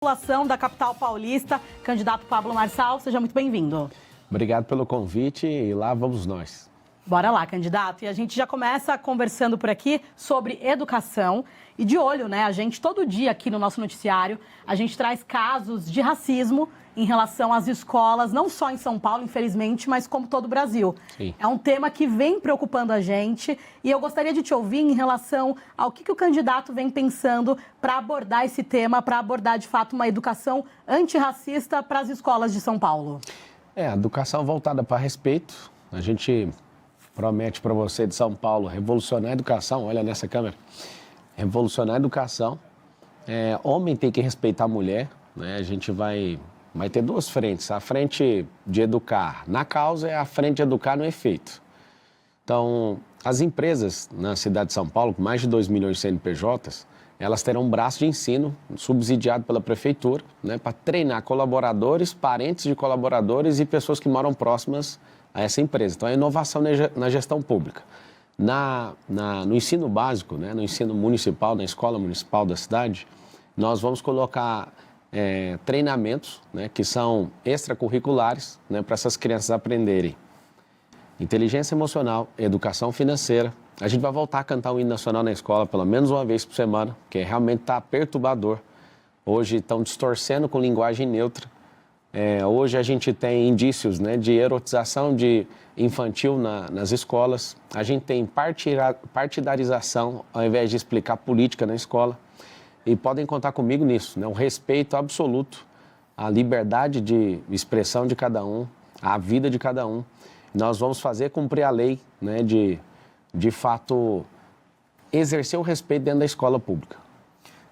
população da capital paulista. Candidato Pablo Marçal, seja muito bem-vindo. Obrigado pelo convite e lá vamos nós. Bora lá, candidato. E a gente já começa conversando por aqui sobre educação. E de olho, né? A gente, todo dia aqui no nosso noticiário, a gente traz casos de racismo em relação às escolas, não só em São Paulo, infelizmente, mas como todo o Brasil. Sim. É um tema que vem preocupando a gente e eu gostaria de te ouvir em relação ao que o candidato vem pensando para abordar esse tema, para abordar, de fato, uma educação antirracista para as escolas de São Paulo. A educação voltada para respeito. A gente promete para você de São Paulo revolucionar a educação, olha nessa câmera, revolucionar a educação. Homem tem que respeitar a mulher, né? A gente vai ter duas frentes, a frente de educar na causa e a frente de educar no efeito. Então, as empresas na cidade de São Paulo, com mais de 2 milhões de CNPJs, elas terão um braço de ensino subsidiado pela prefeitura, né, para treinar colaboradores, parentes de colaboradores e pessoas que moram próximas a essa empresa. Então, é inovação na gestão pública. No ensino básico, né, no ensino municipal, na escola municipal da cidade, nós vamos colocar treinamentos, né, que são extracurriculares, né, para essas crianças aprenderem inteligência emocional, educação financeira. A gente vai voltar a cantar o hino nacional na escola pelo menos uma vez por semana, que realmente está perturbador. Hoje estão distorcendo com linguagem neutra. Hoje a gente tem indícios, né, de erotização de infantil nas escolas. A gente tem partidarização ao invés de explicar política na escola. E podem contar comigo nisso, né? Um respeito absoluto à liberdade de expressão de cada um, à vida de cada um. Nós vamos fazer cumprir a lei, né, de fato, exercer o respeito dentro da escola pública.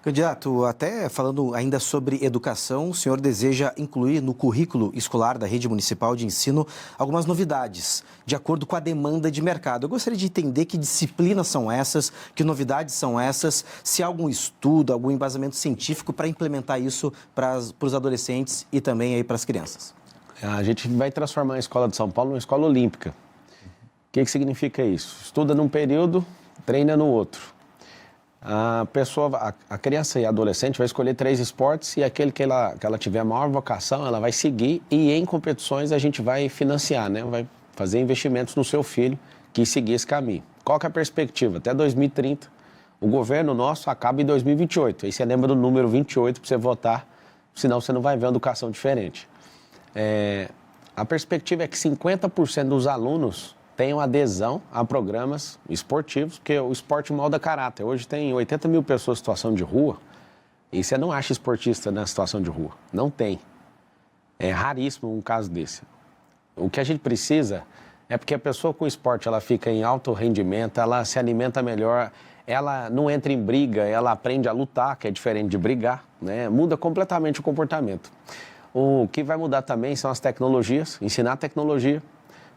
Candidato, até falando ainda sobre educação, o senhor deseja incluir no currículo escolar da rede municipal de ensino algumas novidades, de acordo com a demanda de mercado. Eu gostaria de entender que disciplinas são essas, que novidades são essas, se há algum estudo, algum embasamento científico para implementar isso para os adolescentes e também aí para as crianças. A gente vai transformar a escola de São Paulo numa escola olímpica. O que significa isso? Estuda num período, treina no outro. A criança e a adolescente vai escolher 3 esportes e aquele que ela tiver a maior vocação, ela vai seguir e em competições a gente vai financiar, né? Vai fazer investimentos no seu filho que seguir esse caminho. Qual que é a perspectiva? Até 2030, o governo nosso acaba em 2028. Aí você lembra do número 28 para você votar, senão você não vai ver uma educação diferente. A perspectiva é que 50% dos alunos tenham adesão a programas esportivos, porque o esporte molda caráter. Hoje tem 80 mil pessoas em situação de rua e você não acha esportista na situação de rua. Não tem. É raríssimo um caso desse. O que a gente precisa é porque a pessoa com esporte, ela fica em alto rendimento, ela se alimenta melhor, ela não entra em briga, ela aprende a lutar, que é diferente de brigar, né? Muda completamente o comportamento. O que vai mudar também são as tecnologias, ensinar tecnologia,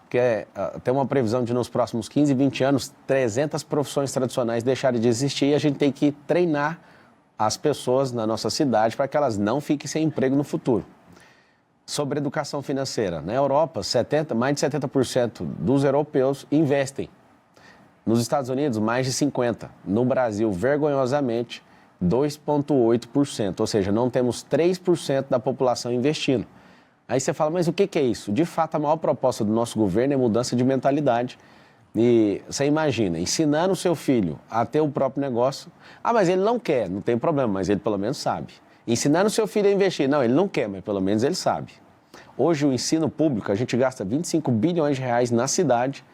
porque tem uma previsão de nos próximos 15, 20 anos, 300 profissões tradicionais deixarem de existir e a gente tem que treinar as pessoas na nossa cidade para que elas não fiquem sem emprego no futuro. Sobre educação financeira, na Europa, mais de 70% dos europeus investem. Nos Estados Unidos, mais de 50%. No Brasil, vergonhosamente, 2,8%, ou seja, não temos 3% da população investindo. Aí você fala, mas o que é isso? De fato, a maior proposta do nosso governo é mudança de mentalidade. E você imagina, ensinando o seu filho a ter o próprio negócio. Mas ele não quer, não tem problema, mas ele pelo menos sabe. Ensinando o seu filho a investir. Não, ele não quer, mas pelo menos ele sabe. Hoje, o ensino público, a gente gasta 25 bilhões de reais na cidade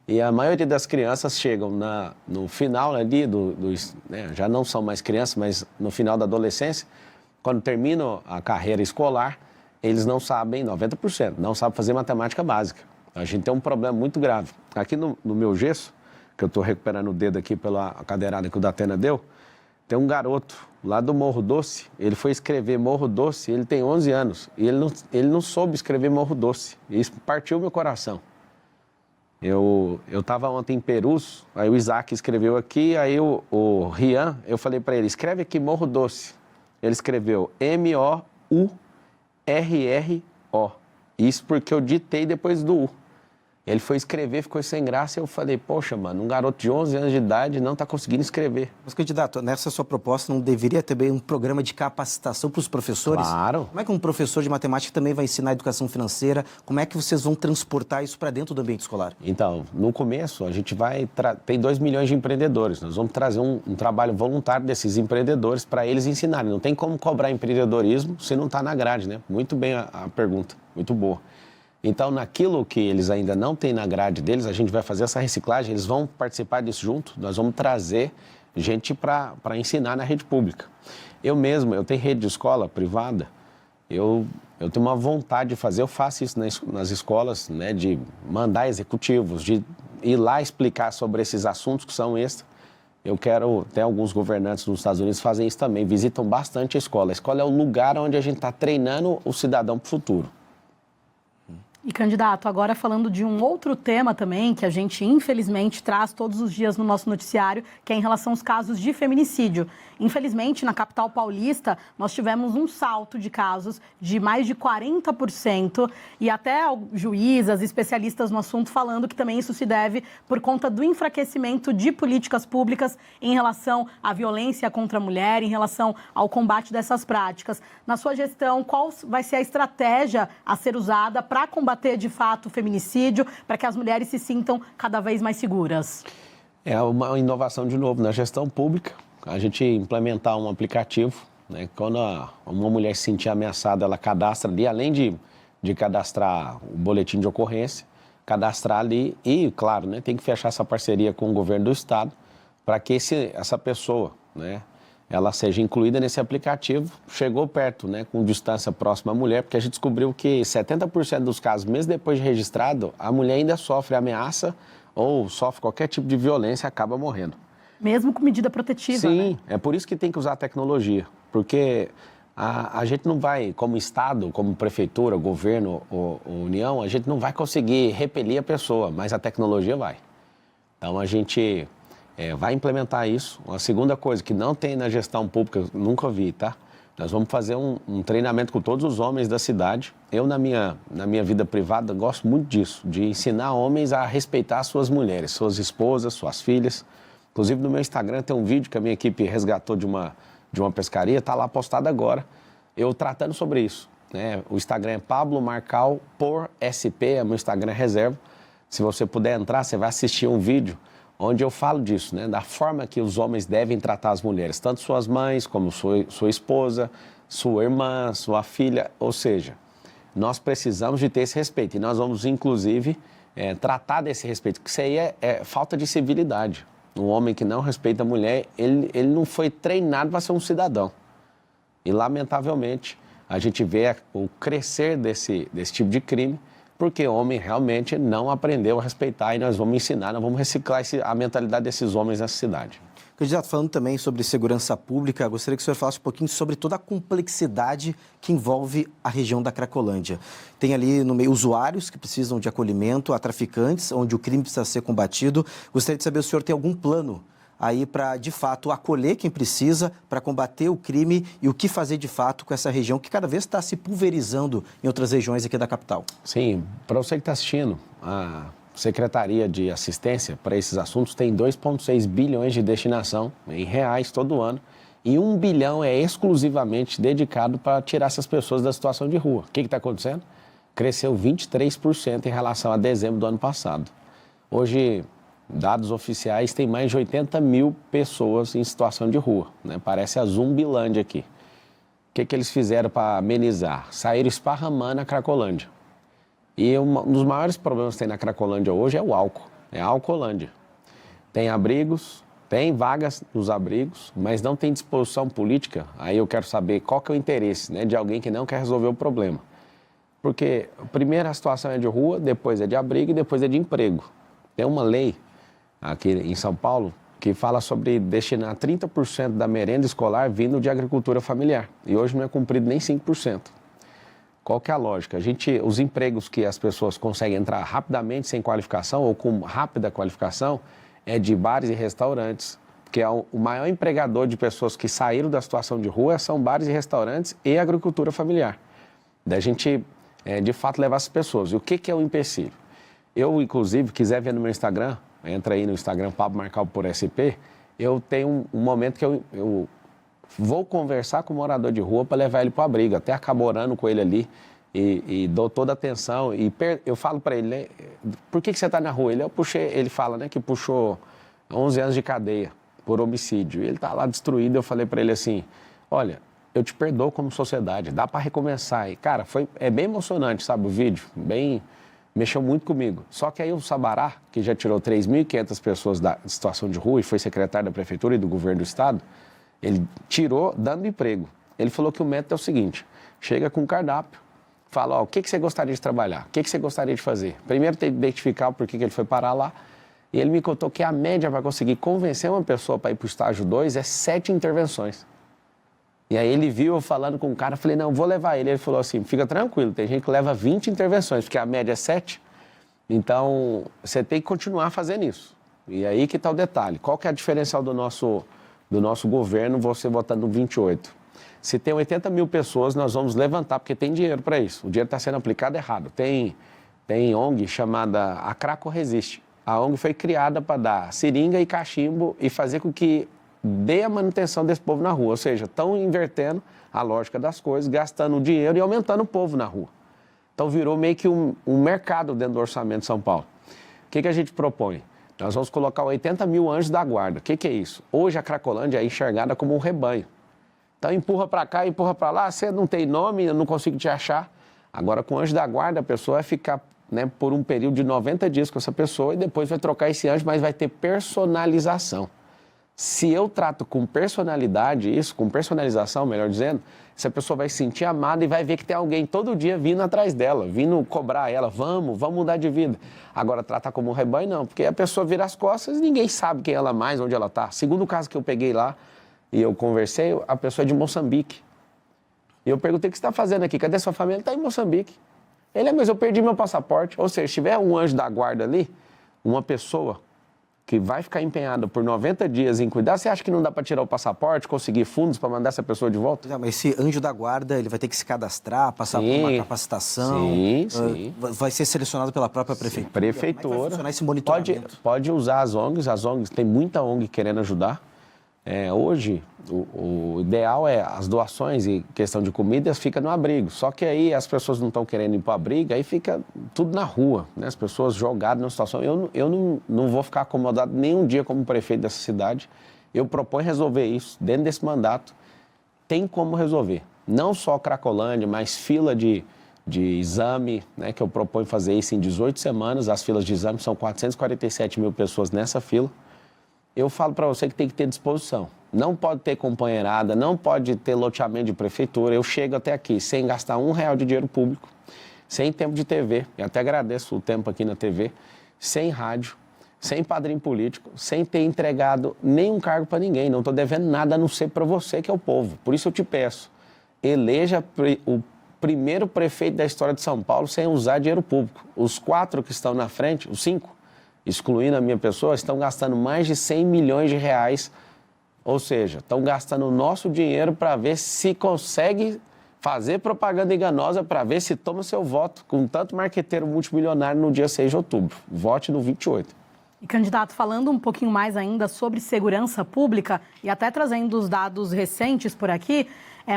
e a maioria das crianças chegam no final ali, já não são mais crianças, mas no final da adolescência, quando terminam a carreira escolar, eles não sabem, 90%, não sabem fazer matemática básica. A gente tem um problema muito grave. Aqui no meu gesso, que eu estou recuperando o dedo aqui pela cadeirada que o Datena deu, tem um garoto lá do Morro Doce, ele foi escrever Morro Doce, ele tem 11 anos, e ele não soube escrever Morro Doce. Isso partiu meu coração. Eu estava ontem em Perus, aí o Isaac escreveu aqui, aí o Rian, eu falei para ele, escreve aqui Morro Doce. Ele escreveu MOURRO. Isso porque eu ditei depois do U. Ele foi escrever, ficou sem graça, e eu falei, poxa, mano, um garoto de 11 anos de idade não está conseguindo escrever. Mas, candidato, nessa sua proposta não deveria ter bem um programa de capacitação para os professores? Claro. Como é que um professor de matemática também vai ensinar educação financeira? Como é que vocês vão transportar isso para dentro do ambiente escolar? Então, no começo, a gente tem 2 milhões de empreendedores. Nós vamos trazer um trabalho voluntário desses empreendedores para eles ensinarem. Não tem como cobrar empreendedorismo se não está na grade, né? Muito bem a pergunta, muito boa. Então, naquilo que eles ainda não têm na grade deles, a gente vai fazer essa reciclagem, eles vão participar disso junto, nós vamos trazer gente para ensinar na rede pública. Eu tenho rede de escola privada, eu tenho uma vontade de fazer, eu faço isso nas escolas, né, de mandar executivos, de ir lá explicar sobre esses assuntos que são extra. Tem alguns governantes nos Estados Unidos que fazem isso também, visitam bastante a escola. A escola é o lugar onde a gente está treinando o cidadão para o futuro. E, candidato, agora falando de um outro tema também, que a gente infelizmente traz todos os dias no nosso noticiário, que é em relação aos casos de feminicídio. Infelizmente, na capital paulista, nós tivemos um salto de casos de mais de 40%, e até juízas, especialistas no assunto, falando que também isso se deve por conta do enfraquecimento de políticas públicas em relação à violência contra a mulher, em relação ao combate dessas práticas. Na sua gestão, qual vai ser a estratégia a ser usada para combater de fato o feminicídio, para que as mulheres se sintam cada vez mais seguras? É uma inovação de novo na gestão pública, a gente implementar um aplicativo, né? Quando uma mulher se sentir ameaçada, ela cadastra ali, além de cadastrar o boletim de ocorrência, cadastrar ali e, claro, né, tem que fechar essa parceria com o governo do estado para que essa pessoa, né, ela seja incluída nesse aplicativo. Chegou perto, né, com distância próxima à mulher, porque a gente descobriu que 70% dos casos, mesmo depois de registrado, a mulher ainda sofre ameaça ou sofre qualquer tipo de violência e acaba morrendo. Mesmo com medida protetiva, Sim, né? É por isso que tem que usar a tecnologia, porque a gente não vai, como Estado, como Prefeitura, Governo ou União, a gente não vai conseguir repelir a pessoa, mas a tecnologia vai. Então, a gente vai implementar isso. A segunda coisa que não tem na gestão pública, nunca vi, tá? Nós vamos fazer um treinamento com todos os homens da cidade. Eu, na minha vida privada, gosto muito disso, de ensinar homens a respeitar suas mulheres, suas esposas, suas filhas. Inclusive, no meu Instagram tem um vídeo que a minha equipe resgatou de uma pescaria, está lá postado agora, eu tratando sobre isso, né? O Instagram é Pablo Marcal por SP, é meu Instagram reserva. Se você puder entrar, você vai assistir um vídeo onde eu falo disso, né? Da forma que os homens devem tratar as mulheres, tanto suas mães, como sua esposa, sua irmã, sua filha, ou seja, nós precisamos de ter esse respeito e nós vamos, inclusive, tratar desse respeito, porque isso aí é falta de civilidade. Um homem que não respeita a mulher, ele não foi treinado para ser um cidadão. E, lamentavelmente, a gente vê o crescer desse tipo de crime, porque o homem realmente não aprendeu a respeitar e nós vamos ensinar, nós vamos reciclar a mentalidade desses homens nessa cidade. Candidato, falando também sobre segurança pública, gostaria que o senhor falasse um pouquinho sobre toda a complexidade que envolve a região da Cracolândia. Tem ali no meio usuários que precisam de acolhimento, há traficantes, onde o crime precisa ser combatido. Gostaria de saber se o senhor tem algum plano aí para, de fato, acolher quem precisa, para combater o crime e o que fazer, de fato, com essa região que cada vez está se pulverizando em outras regiões aqui da capital. Sim, para você que está assistindo, a Secretaria de Assistência para esses assuntos tem 2,6 bilhões de destinação em reais todo ano e 1 bilhão é exclusivamente dedicado para tirar essas pessoas da situação de rua. O que está acontecendo? Cresceu 23% em relação a dezembro do ano passado. Hoje, dados oficiais, tem mais de 80 mil pessoas em situação de rua, né? Parece a Zumbilândia aqui. O que eles fizeram para amenizar? Saíram esparramando a Cracolândia. E um dos maiores problemas que tem na Cracolândia hoje é o álcool, é a Alcolândia. Tem abrigos, tem vagas nos abrigos, mas não tem disposição política. Aí eu quero saber qual que é o interesse, né, de alguém que não quer resolver o problema. Porque primeiro a situação é de rua, depois é de abrigo e depois é de emprego. Tem uma lei aqui em São Paulo que fala sobre destinar 30% da merenda escolar vindo de agricultura familiar. E hoje não é cumprido nem 5%. Qual que é a lógica? Os empregos que as pessoas conseguem entrar rapidamente sem qualificação ou com rápida qualificação é de bares e restaurantes, porque o maior empregador de pessoas que saíram da situação de rua são bares e restaurantes e agricultura familiar. Da gente, de fato, levar essas pessoas. E o que é o empecilho? Eu, inclusive, quiser ver no meu Instagram, entra aí no Instagram, Pablo Marcal por SP, eu tenho um momento que eu vou conversar com o morador de rua para levar ele para o abrigo. Até acabo orando com ele ali e dou toda a atenção. E eu falo para ele, né, por que você está na rua? Ele fala, né, que puxou 11 anos de cadeia por homicídio. E ele está lá destruído. Eu falei para ele assim, olha, eu te perdoo como sociedade, dá para recomeçar. E, cara, é bem emocionante, sabe, o vídeo, mexeu muito comigo. Só que aí o Sabará, que já tirou 3.500 pessoas da situação de rua e foi secretário da prefeitura e do governo do estado, ele tirou dando emprego. Ele falou que o método é o seguinte, chega com um cardápio, fala, ó, o que você gostaria de trabalhar? O que você gostaria de fazer? Primeiro tem que identificar o porquê que ele foi parar lá. E ele me contou que a média para conseguir convencer uma pessoa para ir para o estágio 2 é 7 intervenções. E aí ele viu eu falando com o cara, falei, não, vou levar ele. Ele falou assim, fica tranquilo, tem gente que leva 20 intervenções, porque a média é 7. Então, você tem que continuar fazendo isso. E aí que está o detalhe. Qual que é a diferencial do nosso governo, você votando no 28? Se tem 80 mil pessoas, nós vamos levantar, porque tem dinheiro para isso. O dinheiro está sendo aplicado errado. Tem ONG chamada A Craco Resiste. A ONG foi criada para dar seringa e cachimbo e fazer com que dê a manutenção desse povo na rua. Ou seja, estão invertendo a lógica das coisas, gastando dinheiro e aumentando o povo na rua. Então virou meio que um mercado dentro do orçamento de São Paulo. O que a gente propõe? Nós vamos colocar 80 mil anjos da guarda. O que é isso? Hoje a Cracolândia é enxergada como um rebanho. Então empurra para cá, empurra para lá, você não tem nome, eu não consigo te achar. Agora com o anjo da guarda a pessoa vai ficar, né, por um período de 90 dias com essa pessoa e depois vai trocar esse anjo, mas vai ter personalização. Se eu trato com personalidade isso, com personalização, melhor dizendo, essa pessoa vai se sentir amada e vai ver que tem alguém todo dia vindo atrás dela, vindo cobrar ela, vamos mudar de vida. Agora, tratar como um rebanho, não, porque a pessoa vira as costas e ninguém sabe quem ela é mais, onde ela está. Segundo o caso que eu peguei lá e eu conversei, a pessoa é de Moçambique. E eu perguntei, o que você está fazendo aqui? Cadê sua família? Ele está em Moçambique. Ele mas eu perdi meu passaporte. Ou seja, se tiver um anjo da guarda ali, uma pessoa que vai ficar empenhada por 90 dias em cuidar, você acha que não dá para tirar o passaporte, conseguir fundos para mandar essa pessoa de volta? Não, mas esse anjo da guarda, ele vai ter que se cadastrar, passar por uma capacitação. Sim. Vai ser selecionado pela própria prefeitura. Prefeitura. Como é que vai funcionar esse monitoramento? Pode usar as ONGs, tem muita ONG querendo ajudar. Hoje, o ideal é as doações e questão de comidas fica no abrigo. Só que aí as pessoas não estão querendo ir para o abrigo, aí fica tudo na rua, né? As pessoas jogadas numa situação. Eu não vou ficar acomodado nenhum dia como prefeito dessa cidade. Eu proponho resolver isso dentro desse mandato. Tem como resolver. Não só Cracolândia, mas fila de exame, né? Que eu proponho fazer isso em 18 semanas. As filas de exame são 447 mil pessoas nessa fila. Eu falo para você que tem que ter disposição. Não pode ter companheirada, não pode ter loteamento de prefeitura. Eu chego até aqui sem gastar R$1 de dinheiro público, sem tempo de TV, e até agradeço o tempo aqui na TV, sem rádio, sem padrinho político, sem ter entregado nenhum cargo para ninguém. Não estou devendo nada a não ser para você, que é o povo. Por isso eu te peço, eleja o primeiro prefeito da história de São Paulo sem usar dinheiro público. Os 4 que estão na frente, os 5, excluindo a minha pessoa, estão gastando mais de 100 milhões de reais, ou seja, estão gastando o nosso dinheiro para ver se consegue fazer propaganda enganosa, para ver se toma seu voto, com tanto marqueteiro multimilionário no dia 6 de outubro. Vote no 28. E, candidato, falando um pouquinho mais ainda sobre segurança pública e até trazendo os dados recentes por aqui,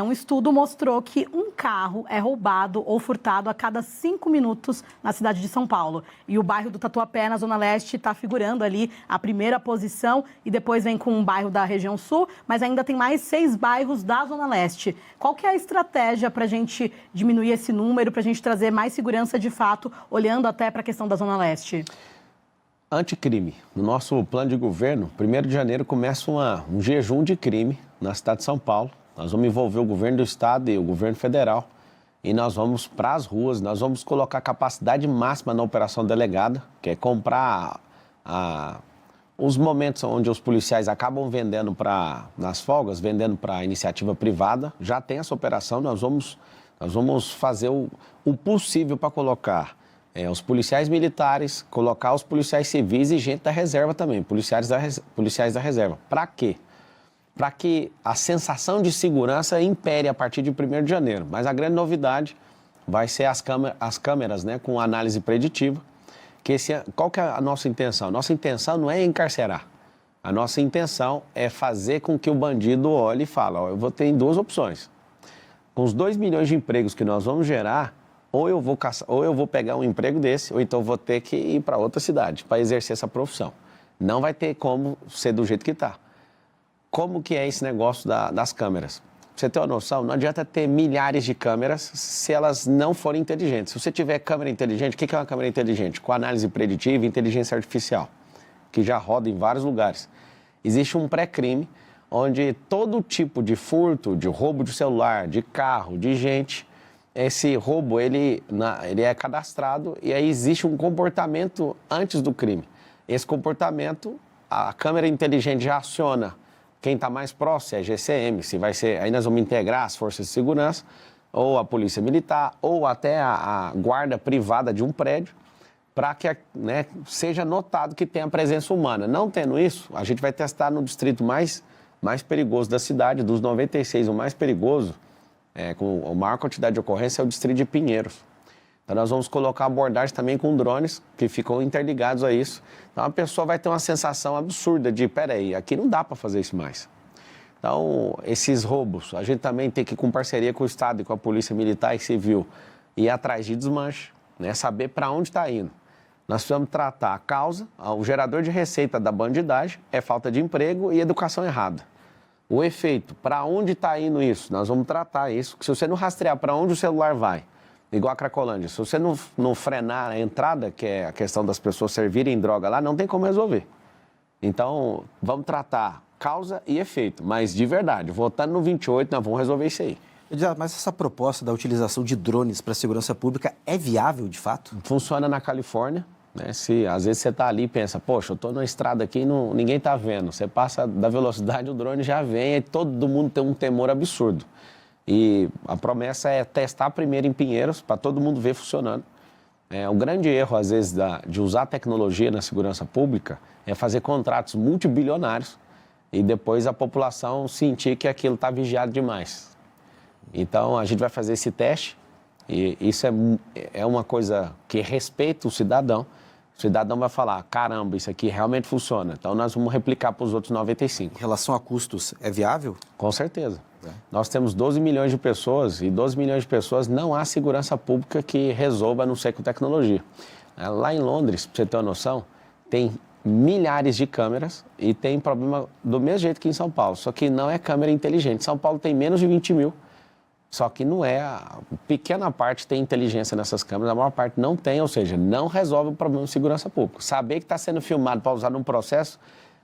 um estudo mostrou que um carro é roubado ou furtado a cada 5 minutos na cidade de São Paulo. E o bairro do Tatuapé, na Zona Leste, está figurando ali a primeira posição e depois vem com um bairro da região sul, mas ainda tem mais 6 bairros da Zona Leste. Qual que é a estratégia para a gente diminuir esse número, para a gente trazer mais segurança de fato, olhando até para a questão da Zona Leste? Anticrime. No nosso plano de governo, 1º de janeiro começa um jejum de crime na cidade de São Paulo. Nós vamos envolver o governo do estado e o governo federal e nós vamos para as ruas, nós vamos colocar capacidade máxima na operação delegada, que é comprar os momentos onde os policiais acabam vendendo nas folgas, vendendo para a iniciativa privada. Já tem essa operação, nós vamos fazer o possível para colocar os policiais militares, colocar os policiais civis e gente da reserva também, policiais da reserva. Para quê? Para que a sensação de segurança impere a partir de 1º de janeiro. Mas a grande novidade vai ser as câmeras, né, com análise preditiva, Qual que é a nossa intenção? Nossa intenção não é encarcerar. A nossa intenção é fazer com que o bandido olhe e fale, ó, eu vou ter 2 opções. Com os 2 milhões de empregos que nós vamos gerar, ou eu vou pegar um emprego desse, ou então vou ter que ir para outra cidade para exercer essa profissão. Não vai ter como ser do jeito que está. Como que é esse negócio das câmeras? Pra você ter uma noção, não adianta ter milhares de câmeras se elas não forem inteligentes. Se você tiver câmera inteligente, o que é uma câmera inteligente? Com análise preditiva e inteligência artificial, que já roda em vários lugares. Existe um pré-crime onde todo tipo de furto, de roubo de celular, de carro, de gente, esse roubo ele é cadastrado e aí existe um comportamento antes do crime. Esse comportamento, a câmera inteligente já aciona quem está mais próximo, é GCM, se vai ser, aí nós vamos integrar as forças de segurança, ou a polícia militar, ou até a guarda privada de um prédio, para que seja notado que tem a presença humana. Não tendo isso, a gente vai testar no distrito mais perigoso da cidade, dos 96, o mais perigoso, com a maior quantidade de ocorrência, é o distrito de Pinheiros. Então, nós vamos colocar abordagem também com drones, que ficam interligados a isso. Então, a pessoa vai ter uma sensação absurda de, peraí, aqui não dá para fazer isso mais. Então, esses roubos, a gente também tem que, com parceria com o Estado e com a Polícia Militar e Civil, ir atrás de desmanche, saber para onde está indo. Nós precisamos tratar a causa, o gerador de receita da bandidagem é falta de emprego e educação errada. O efeito, para onde está indo isso? Nós vamos tratar isso, que se você não rastrear para onde o celular vai, igual a Cracolândia, se você não frenar a entrada, que é a questão das pessoas servirem droga lá, não tem como resolver. Então, vamos tratar causa e efeito, mas de verdade, votando no 28, nós vamos resolver isso aí. Mas essa proposta da utilização de drones para a segurança pública é viável, de fato? Funciona na Califórnia, às vezes você está ali e pensa, poxa, eu estou na estrada aqui e ninguém está vendo. Você passa da velocidade, o drone já vem e todo mundo tem um temor absurdo. E a promessa é testar primeiro em Pinheiros, para todo mundo ver funcionando. O grande erro, às vezes, de usar tecnologia na segurança pública é fazer contratos multibilionários e depois a população sentir que aquilo está vigiado demais. Então, a gente vai fazer esse teste e isso é uma coisa que respeita o cidadão. O cidadão vai falar, caramba, isso aqui realmente funciona. Então, nós vamos replicar para os outros 95. Em relação a custos, é viável? Com certeza. Nós temos 12 milhões de pessoas e 12 milhões de pessoas não há segurança pública que resolva a não ser com tecnologia. Lá em Londres, para você ter uma noção, tem milhares de câmeras e tem problema do mesmo jeito que em São Paulo, só que não é câmera inteligente. São Paulo tem menos de 20 mil, só que não é, a pequena parte tem inteligência nessas câmeras, a maior parte não tem, ou seja, não resolve o problema de segurança pública. Saber que está sendo filmado para usar num processo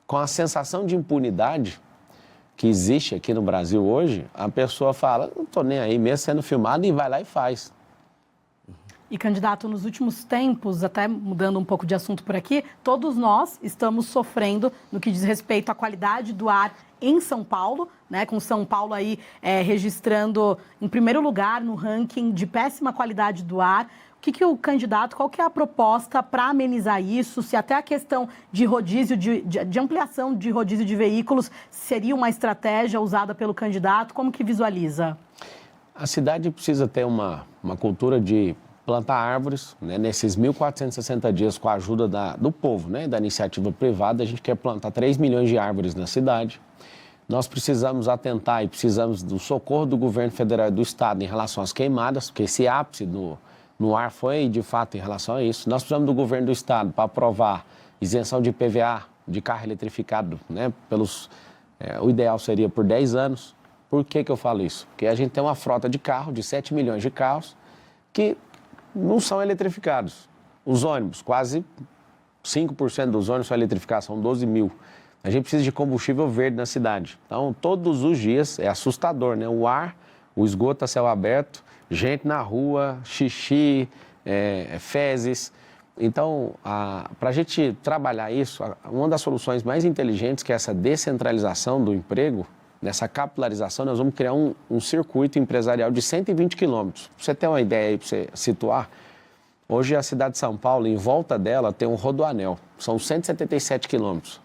com a sensação de impunidade que existe aqui no Brasil hoje, a pessoa fala, não estou nem aí mesmo sendo filmado e vai lá e faz. E, candidato, nos últimos tempos, até mudando um pouco de assunto por aqui, todos nós estamos sofrendo no que diz respeito à qualidade do ar em São Paulo, com São Paulo aí registrando em primeiro lugar no ranking de péssima qualidade do ar. O candidato, qual que é a proposta para amenizar isso? Se até a questão de rodízio, de ampliação de rodízio de veículos seria uma estratégia usada pelo candidato, como que visualiza? A cidade precisa ter uma cultura de plantar árvores, nesses 1.460 dias com a ajuda do povo, da iniciativa privada, a gente quer plantar 3 milhões de árvores na cidade. Nós precisamos atentar e precisamos do socorro do governo federal e do estado em relação às queimadas, porque esse ápice no ar foi, de fato, em relação a isso. Nós precisamos do governo do estado para aprovar isenção de IPVA de carro eletrificado, o ideal seria por 10 anos. Por que eu falo isso? Porque a gente tem uma frota de carro, de 7 milhões de carros, que não são eletrificados. Os ônibus, quase 5% dos ônibus são eletrificados, são 12 mil. A gente precisa de combustível verde na cidade. Então, todos os dias, é assustador, O ar, o esgoto a céu aberto, gente na rua, xixi, fezes. Então, para a gente trabalhar isso, uma das soluções mais inteligentes, que é essa descentralização do emprego, nessa capilarização, nós vamos criar um circuito empresarial de 120 quilômetros. Para você ter uma ideia aí, para você situar, hoje a cidade de São Paulo, em volta dela, tem um rodoanel. São 177 quilômetros.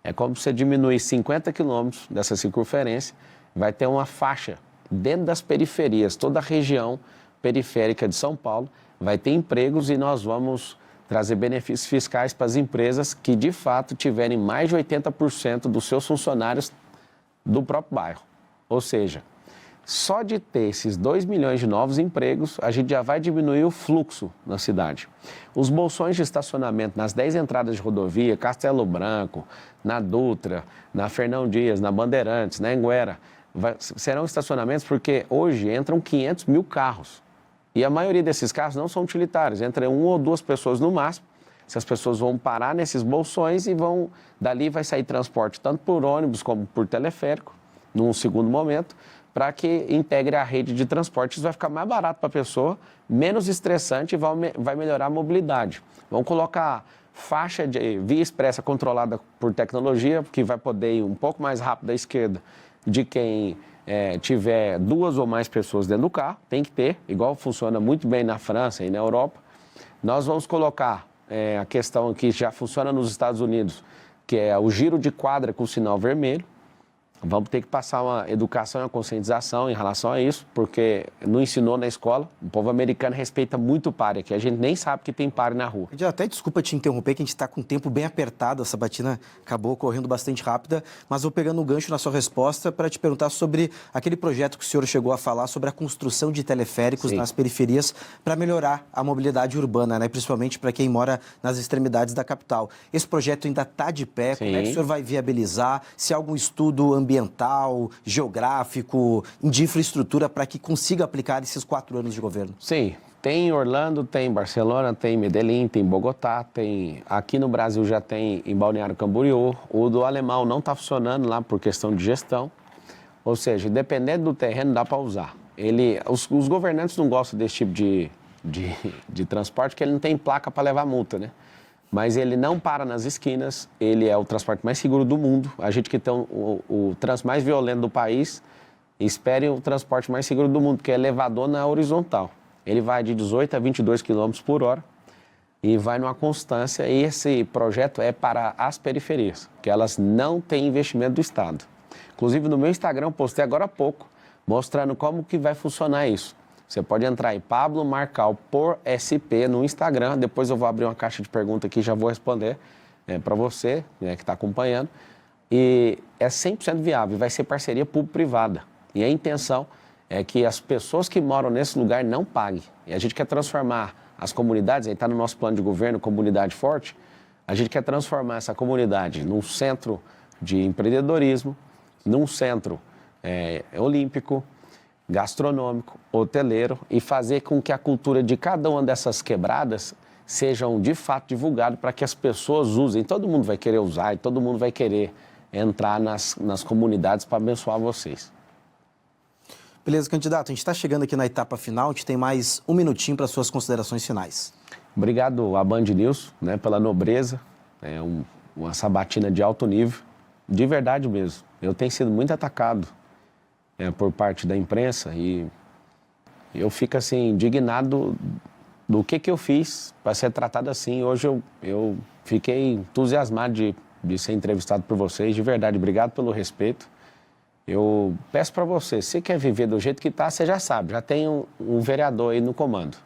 É como se você diminuir 50 quilômetros dessa circunferência, vai ter uma faixa dentro das periferias, toda a região periférica de São Paulo, vai ter empregos e nós vamos trazer benefícios fiscais para as empresas que, de fato, tiverem mais de 80% dos seus funcionários do próprio bairro. Ou seja, só de ter esses 2 milhões de novos empregos, a gente já vai diminuir o fluxo na cidade. Os bolsões de estacionamento nas 10 entradas de rodovia, Castelo Branco, na Dutra, na Fernão Dias, na Bandeirantes, na Anguera, serão estacionamentos porque hoje entram 500 mil carros. E a maioria desses carros não são utilitários, entra 1 ou 2 pessoas no máximo. Essas pessoas vão parar nesses bolsões e dali vai sair transporte tanto por ônibus como por teleférico, num segundo momento, para que integre a rede de transporte. Isso vai ficar mais barato para a pessoa, menos estressante e vai melhorar a mobilidade. Vamos colocar faixa de via expressa controlada por tecnologia, que vai poder ir um pouco mais rápido à esquerda de quem tiver 2 ou mais pessoas dentro do carro, tem que ter, igual funciona muito bem na França e na Europa. Nós vamos colocar a questão que já funciona nos Estados Unidos, que é o giro de quadra com sinal vermelho. Vamos ter que passar uma educação e uma conscientização em relação a isso, porque não ensinou na escola. O povo americano respeita muito o pare aqui. A gente nem sabe que tem pare na rua. Até desculpa te interromper, que a gente está com o tempo bem apertado. A sabatina acabou correndo bastante rápida, mas vou pegando um gancho na sua resposta para te perguntar sobre aquele projeto que o senhor chegou a falar sobre a construção de teleféricos nas periferias para melhorar a mobilidade urbana, né? Principalmente para quem mora nas extremidades da capital. Esse projeto ainda está de pé? Como é que o senhor vai viabilizar? Se há algum estudo ambiental, geográfico, de infraestrutura para que consiga aplicar esses 4 anos de governo? Sim, tem em Orlando, tem em Barcelona, tem em Medellín, tem em Bogotá, tem aqui no Brasil já tem em Balneário Camboriú. O do alemão não está funcionando lá por questão de gestão, ou seja, dependendo do terreno dá para usar. Os governantes não gostam desse tipo de transporte porque ele não tem placa para levar multa, né? Mas ele não para nas esquinas, ele é o transporte mais seguro do mundo. A gente que tem o trânsito mais violento do país, espere o transporte mais seguro do mundo, que é elevador na horizontal. Ele vai de 18 a 22 km por hora e vai numa constância. E esse projeto é para as periferias, que elas não têm investimento do Estado. Inclusive no meu Instagram, eu postei agora há pouco, mostrando como que vai funcionar isso. Você pode entrar em Pablo Marcal por SP no Instagram. Depois eu vou abrir uma caixa de perguntas aqui e já vou responder para você que está acompanhando. E é 100% viável, vai ser parceria público-privada. E a intenção é que as pessoas que moram nesse lugar não paguem. E a gente quer transformar as comunidades, aí está no nosso plano de governo, Comunidade Forte, a gente quer transformar essa comunidade num centro de empreendedorismo, num centro olímpico, gastronômico, hoteleiro e fazer com que a cultura de cada uma dessas quebradas sejam de fato divulgadas para que as pessoas usem. Todo mundo vai querer usar e todo mundo vai querer entrar nas comunidades para abençoar vocês. Beleza, candidato. A gente está chegando aqui na etapa final, a gente tem mais 1 minutinho para suas considerações finais. Obrigado à Band News, pela nobreza, uma sabatina de alto nível, de verdade mesmo. Eu tenho sido muito atacado por parte da imprensa e eu fico assim indignado do que eu fiz para ser tratado assim. Hoje eu fiquei entusiasmado de ser entrevistado por vocês, de verdade. Obrigado pelo respeito. Eu peço para você, se quer viver do jeito que está, você já sabe, já tem um vereador aí no comando.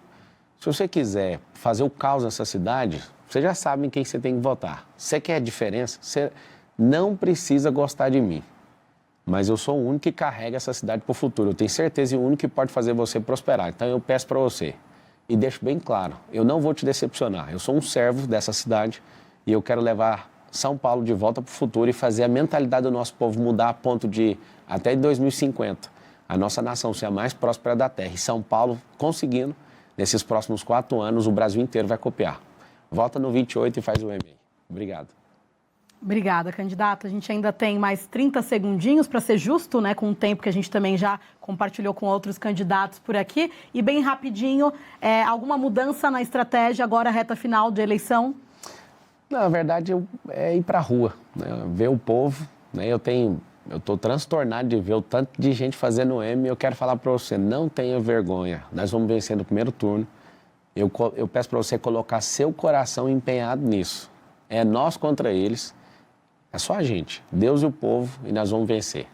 Se você quiser fazer o caos nessa cidade, você já sabe em quem você tem que votar. Você quer diferença, você não precisa gostar de mim. Mas eu sou o único que carrega essa cidade para o futuro. Eu tenho certeza e o único que pode fazer você prosperar. Então eu peço para você e deixo bem claro, eu não vou te decepcionar. Eu sou um servo dessa cidade e eu quero levar São Paulo de volta para o futuro e fazer a mentalidade do nosso povo mudar a ponto de, até 2050, a nossa nação ser a mais próspera da Terra. E São Paulo conseguindo, nesses próximos 4 anos, o Brasil inteiro vai copiar. Volta no 28 e faz o e-mail. Obrigado. Obrigada, candidato. A gente ainda tem mais 30 segundinhos para ser justo, com o tempo que a gente também já compartilhou com outros candidatos por aqui. E bem rapidinho, alguma mudança na estratégia agora, reta final de eleição? Na verdade, é ir para a rua, ver o povo. Eu estou transtornado de ver o tanto de gente fazendo M. Eu quero falar para você, não tenha vergonha. Nós vamos vencer no primeiro turno. Eu peço para você colocar seu coração empenhado nisso. É nós contra eles. É só a gente, Deus e o povo, e nós vamos vencer.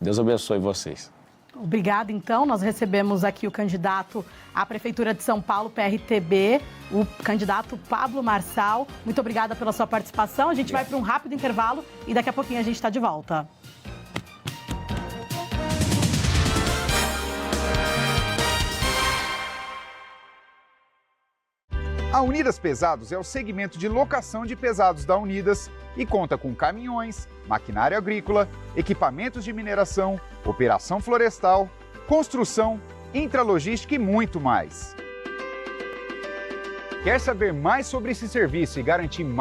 Deus abençoe vocês. Obrigada, então. Nós recebemos aqui o candidato à Prefeitura de São Paulo, PRTB, o candidato Pablo Marçal. Muito obrigada pela sua participação. A gente vai para um rápido intervalo e daqui a pouquinho a gente está de volta. A Unidas Pesados é o segmento de locação de pesados da Unidas e conta com caminhões, maquinário agrícola, equipamentos de mineração, operação florestal, construção, intralogística e muito mais. Quer saber mais sobre esse serviço e garantir mais